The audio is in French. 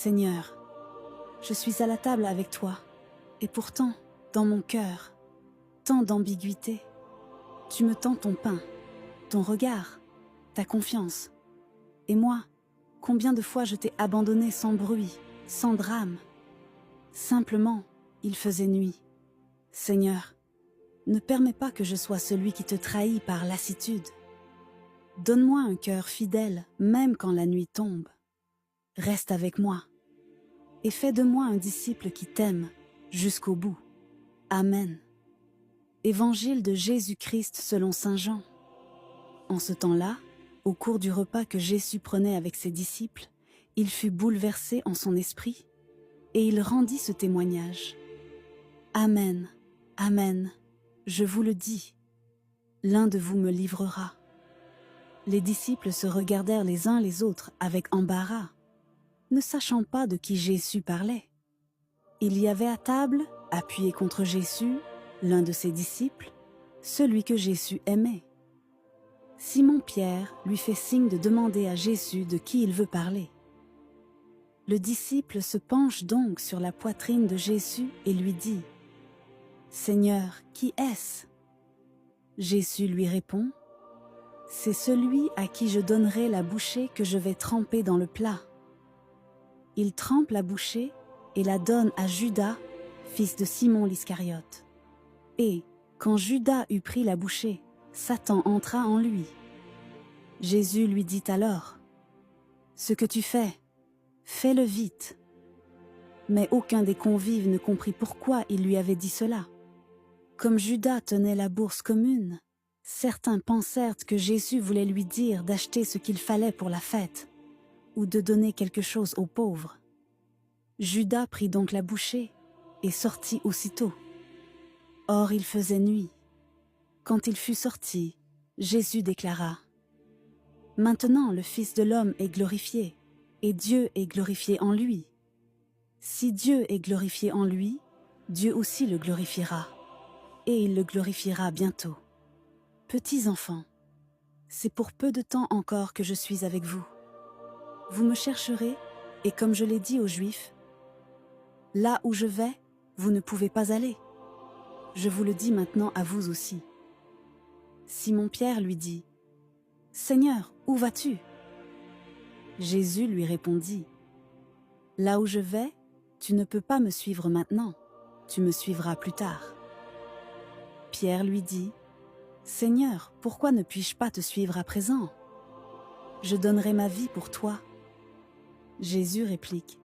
Seigneur, je suis à la table avec toi, et pourtant, dans mon cœur, tant d'ambiguïté. Tu me tends ton pain, ton regard, ta confiance. Et moi, combien de fois je t'ai abandonné sans bruit, sans drame. Simplement, il faisait nuit. Seigneur, ne permets pas que je sois celui qui te trahit par lassitude. Donne-moi un cœur fidèle, même quand la nuit tombe. Reste avec moi, et fais de moi un disciple qui t'aime jusqu'au bout. Amen. Évangile de Jésus-Christ selon saint Jean. En ce temps-là, au cours du repas que Jésus prenait avec ses disciples, il fut bouleversé en son esprit, et il rendit ce témoignage. Amen, amen, je vous le dis, l'un de vous me livrera. Les disciples se regardèrent les uns les autres avec embarras, ne sachant pas de qui Jésus parlait. Il y avait à table, appuyé contre Jésus, l'un de ses disciples, celui que Jésus aimait. Simon-Pierre lui fait signe de demander à Jésus de qui il veut parler. Le disciple se penche donc sur la poitrine de Jésus et lui dit « Seigneur, qui est-ce » Jésus lui répond « C'est celui à qui je donnerai la bouchée que je vais tremper dans le plat. » Il trempe la bouchée et la donne à Judas, fils de Simon l'Iscariote. Et, quand Judas eut pris la bouchée, Satan entra en lui. Jésus lui dit alors « Ce que tu fais, fais-le vite. » Mais aucun des convives ne comprit pourquoi il lui avait dit cela. Comme Judas tenait la bourse commune, certains pensèrent que Jésus voulait lui dire d'acheter ce qu'il fallait pour la fête, ou de donner quelque chose aux pauvres. Judas prit donc la bouchée et sortit aussitôt. Or il faisait nuit. Quand il fut sorti, Jésus déclara « Maintenant le Fils de l'homme est glorifié, et Dieu est glorifié en lui. Si Dieu est glorifié en lui, Dieu aussi le glorifiera, et il le glorifiera bientôt. Petits enfants, c'est pour peu de temps encore que je suis avec vous. Vous me chercherez, et comme je l'ai dit aux Juifs, là où je vais, vous ne pouvez pas aller. Je vous le dis maintenant à vous aussi. » Simon-Pierre lui dit « Seigneur, où vas-tu » Jésus lui répondit « Là où je vais, tu ne peux pas me suivre maintenant, tu me suivras plus tard. » Pierre lui dit « Seigneur, pourquoi ne puis-je pas te suivre à présent ? Je donnerai ma vie pour toi. » Jésus réplique